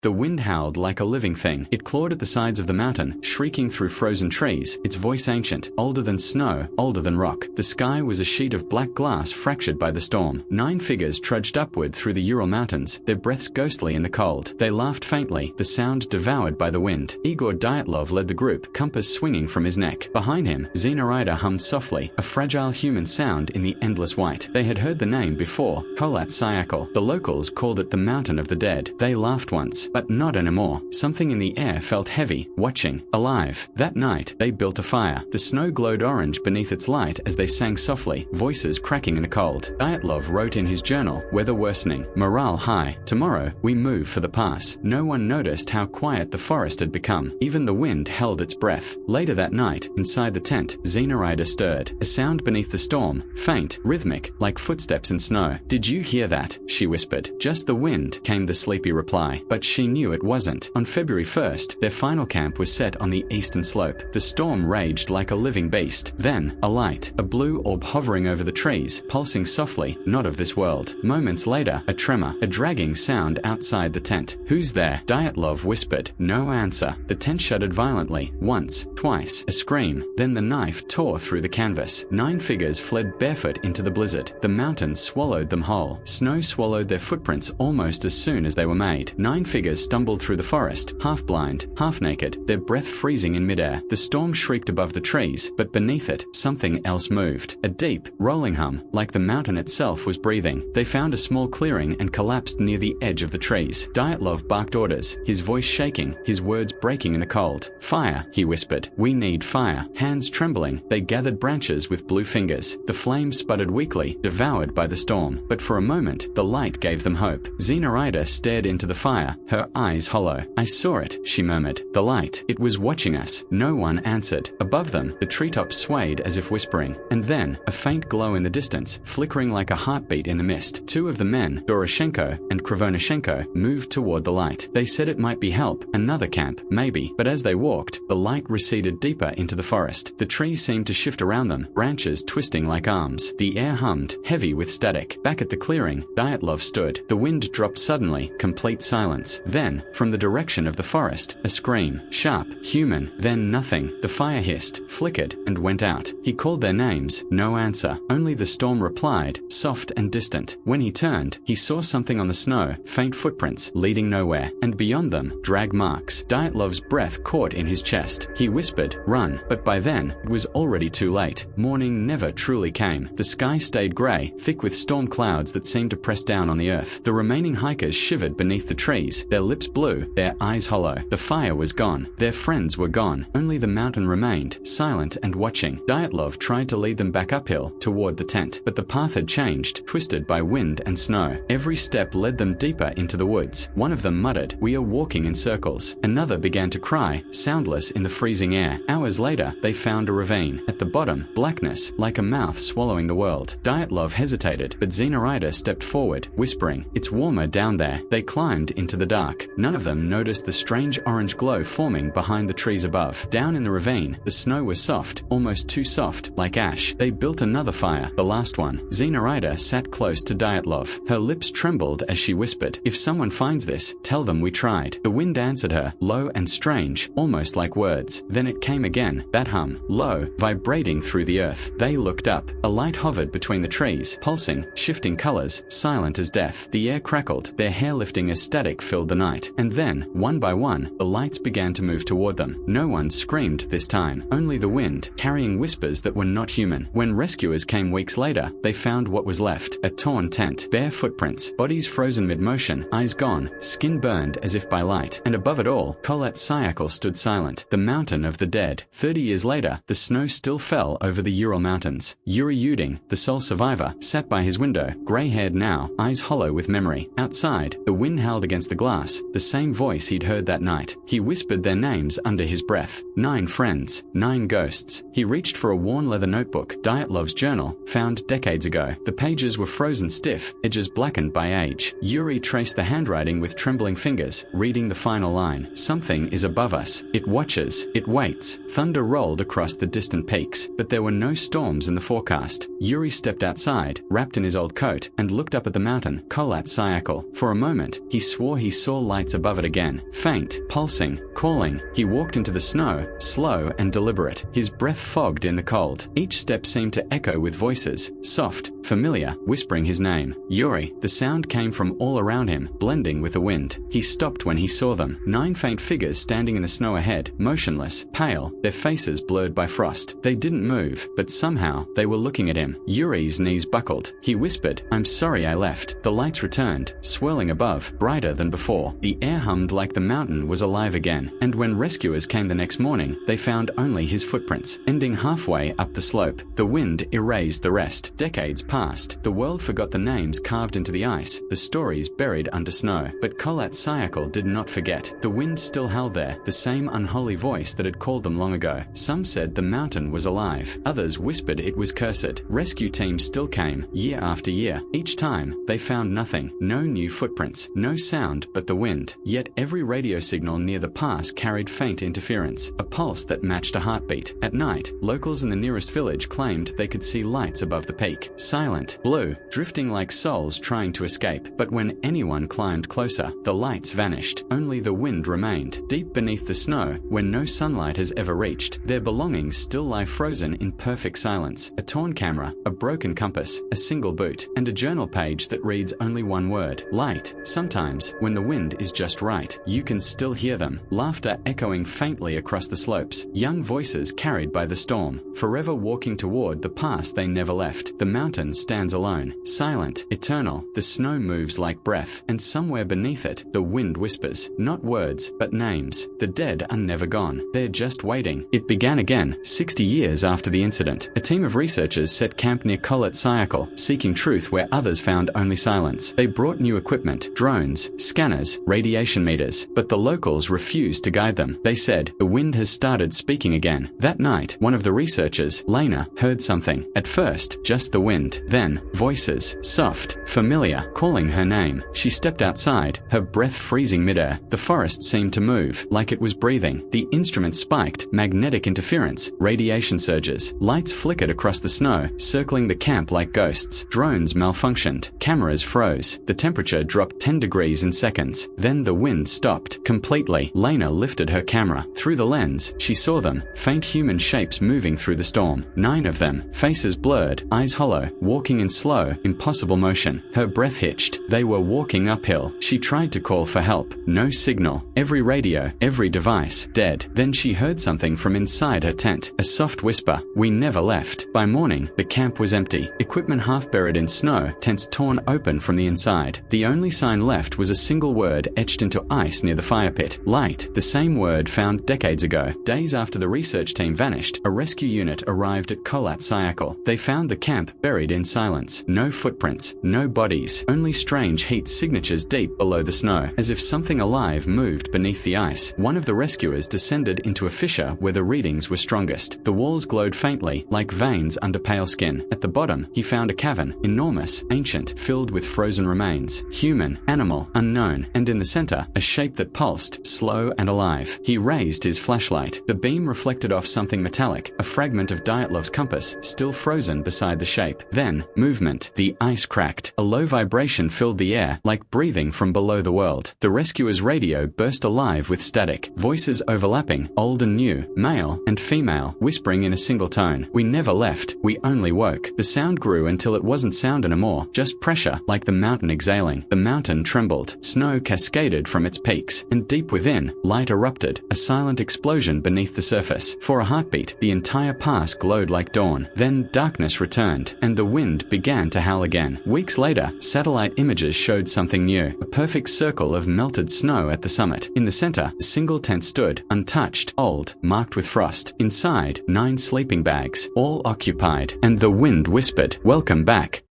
The wind howled like a living thing. It clawed at the sides of the mountain, shrieking through frozen trees, its voice ancient, older than snow, older than rock. The sky was a sheet of black glass fractured by the storm. 9 figures trudged upward through the Ural Mountains, their breaths ghostly in the cold. They laughed faintly, the sound devoured by the wind. Igor Dyatlov led the group, compass swinging from his neck. Behind him, Xenarida hummed softly, a fragile human sound in the endless white. They had heard the name before, Kholat Syakhl. The locals called it the Mountain of the Dead. They laughed once, but not anymore. Something in the air felt heavy, watching, alive. That night, they built a fire. The snow glowed orange beneath its light as they sang softly, voices cracking in the cold. Dyatlov wrote in his journal, weather worsening, morale high. Tomorrow, we move for the pass. No one noticed how quiet the forest had become. Even the wind held its breath. Later that night, inside the tent, Xenarida stirred. A sound beneath the storm, faint, rhythmic, like footsteps in snow. Did you hear that? She whispered. Just the wind, came the sleepy reply. But she knew it wasn't. On February 1st, their final camp was set on the eastern slope. The storm raged like a living beast. Then, a light, a blue orb hovering over the trees, pulsing softly, not of this world. Moments later, a tremor, a dragging sound outside the tent. Who's there? Dyatlov whispered. No answer. The tent shuddered violently. Once, twice, a scream. Then the knife tore through the canvas. 9 figures fled barefoot into the blizzard. The mountains swallowed them whole. Snow swallowed their footprints almost as soon as they were made. 9 figures stumbled through the forest, half blind, half naked, their breath freezing in midair. The storm shrieked above the trees, but beneath it, something else moved. A deep, rolling hum, like the mountain itself was breathing. They found a small clearing and collapsed near the edge of the trees. Dyatlov barked orders, his voice shaking, his words breaking in the cold. Fire, he whispered. We need fire. Hands trembling, they gathered branches with blue fingers. The flames sputtered weakly, devoured by the storm. But for a moment, the light gave them hope. Xenarida stared into the fire, her eyes hollow. I saw it, she murmured. The light. It was watching us. No one answered. Above them, the treetops swayed as if whispering. And then, a faint glow in the distance, flickering like a heartbeat in the mist. 2 of the men, Doroshenko and Krivonashenko, moved toward the light. They said it might be help, another camp, maybe. But as they walked, the light receded deeper into the forest. The trees seemed to shift around them, branches twisting like arms. The air hummed, heavy with static. Back at the clearing, Dyatlov stood. The wind dropped suddenly, complete silence. Then, from the direction of the forest, a scream, sharp, human, then nothing. The fire hissed, flickered, and went out. He called their names, no answer. Only the storm replied, soft and distant. When he turned, he saw something on the snow, faint footprints, leading nowhere, and beyond them, drag marks. Dyatlov's breath caught in his chest. He whispered, run, but by then, it was already too late. Morning never truly came. The sky stayed grey, thick with storm clouds that seemed to press down on the earth. The remaining hikers shivered beneath the trees, their lips blue, their eyes hollow. The fire was gone. Their friends were gone. Only the mountain remained, silent and watching. Dyatlov tried to lead them back uphill, toward the tent, but the path had changed, twisted by wind and snow. Every step led them deeper into the woods. One of them muttered, "We are walking in circles." Another began to cry, soundless in the freezing air. Hours later, they found a ravine. At the bottom, blackness, like a mouth swallowing the world. Dyatlov hesitated, but Xenarida stepped forward, whispering, "It's warmer down there." They climbed into the dark. None of them noticed the strange orange glow forming behind the trees above. Down in the ravine, the snow was soft, almost too soft, like ash. They built another fire, the last one. Xenarida sat close to Dyatlov. Her lips trembled as she whispered, "If someone finds this, tell them we tried." The wind answered her, low and strange, almost like words. Then it came again, that hum, low, vibrating through the earth. They looked up. A light hovered between the trees, pulsing, shifting colors, silent as death. The air crackled, their hair lifting as static filled the night. And then, one by one, the lights began to move toward them. No one screamed this time, only the wind, carrying whispers that were not human. When rescuers came weeks later, they found what was left, a torn tent, bare footprints, bodies frozen mid-motion, eyes gone, skin burned as if by light. And above it all, Kholat Syakhl stood silent, the mountain of the dead. 30 years later, the snow still fell over the Ural Mountains. Yuri Yudin, the sole survivor, sat by his window, grey-haired now, eyes hollow with memory. Outside, the wind howled against the glass, the same voice he'd heard that night. He whispered their names under his breath. 9 friends, 9 ghosts. He reached for a worn leather notebook, Dyatlov's journal, found decades ago. The pages were frozen stiff, edges blackened by age. Yuri traced the handwriting with trembling fingers, reading the final line. Something is above us. It watches. It waits. Thunder rolled across the distant peaks, but there were no storms in the forecast. Yuri stepped outside, wrapped in his old coat, and looked up at the mountain, Kholat Syakhl. For a moment, he swore he saw saw lights above it again, faint, pulsing, calling. He walked into the snow, slow and deliberate, his breath fogged in the cold. Each step seemed to echo with voices, soft, familiar, whispering his name. Yuri. The sound came from all around him, blending with the wind. He stopped when he saw them. 9 faint figures standing in the snow ahead, motionless, pale, their faces blurred by frost. They didn't move, but somehow they were looking at him. Yuri's knees buckled. He whispered, "I'm sorry I left." The lights returned, swirling above, brighter than before. The air hummed like the mountain was alive again, and when rescuers came the next morning, they found only his footprints, ending halfway up the slope. The wind erased the rest. Decades passed. The world forgot the names carved into the ice, the stories buried under snow. But Kholat Syakhl did not forget. The wind still held there, the same unholy voice that had called them long ago. Some said the mountain was alive. Others whispered it was cursed. Rescue teams still came, year after year. Each time, they found nothing. No new footprints, no sound but the wind. Yet every radio signal near the pass carried faint interference, a pulse that matched a heartbeat. At night, locals in the nearest village claimed they could see lights above the peak, silent, blue, drifting like souls trying to escape. But when anyone climbed closer, the lights vanished. Only the wind remained. Deep beneath the snow, where no sunlight has ever reached, their belongings still lie frozen in perfect silence. A torn camera, a broken compass, a single boot, and a journal page that reads only one word: light. Sometimes, when the wind is just right, you can still hear them, laughter echoing faintly across the slopes, young voices carried by the storm, forever walking toward the past they never left. The mountain stands alone, silent, eternal. The snow moves like breath, and somewhere beneath it, the wind whispers, not words, but names. The dead are never gone. They're just waiting. It began again, 60 years after the incident. A team of researchers set camp near Kholat Syakhl, seeking truth where others found only silence. They brought new equipment, drones, scanners, radiation meters, but the locals refused to guide them. They said, the wind has started speaking again. That night, one of the researchers, Lena, heard something. At first, just the wind. Then, voices, soft, familiar, calling her name. She stepped outside, her breath freezing midair. The forest seemed to move, like it was breathing. The instrument spiked, magnetic interference, radiation surges. Lights flickered across the snow, circling the camp like ghosts. Drones malfunctioned. Cameras froze. The temperature dropped 10 degrees in seconds. Then the wind stopped completely. Lena lifted her camera. Through the lens, she saw them, faint human shapes moving through the storm. 9 of them, faces blurred, eyes hollow, walking in slow, impossible motion. Her breath hitched. They were walking uphill. She tried to call for help. No signal. Every radio, every device, dead. Then she heard something from inside her tent. A soft whisper. We never left. By morning, the camp was empty. Equipment half buried in snow, tents torn open from the inside. The only sign left was a single word etched into ice near the fire pit. Light. The same word found decades ago. Days after the research team vanished, a rescue unit arrived at Kholat Syakhl. They found the camp buried in silence. No footprints, no bodies, only strange heat signatures deep below the snow, as if something alive moved beneath the ice. One of the rescuers descended into a fissure where the readings were strongest. The walls glowed faintly, like veins under pale skin. At the bottom, he found a cavern, enormous, ancient, filled with frozen remains. Human, animal, unknown, and in the center, a shape that pulsed, slow and alive. He raised his flashlight. The beam reflected off something metallic, a fragment of Dyatlov's compass, still frozen beside the shape. Then, movement. The ice cracked. A low vibration filled the air, like breathing from below the world. The rescuer's radio burst alive with static, voices overlapping, old and new, male and female, whispering in a single tone. We never left. We only woke. The sound grew until it wasn't sound anymore, just pressure, like the mountain exhaling. The mountain trembled. Snow cascaded from its peaks, and deep within, light erupted, a silent explosion beneath the surface. For a heartbeat, the entire pass glowed like dawn. Then darkness returned, and the wind began to howl again. Weeks later, satellite images showed something new, a perfect circle of melted snow at the summit. In the center, a single tent stood, untouched, old, marked with frost. Inside, 9 sleeping bags, all occupied, and the wind whispered, "Welcome back."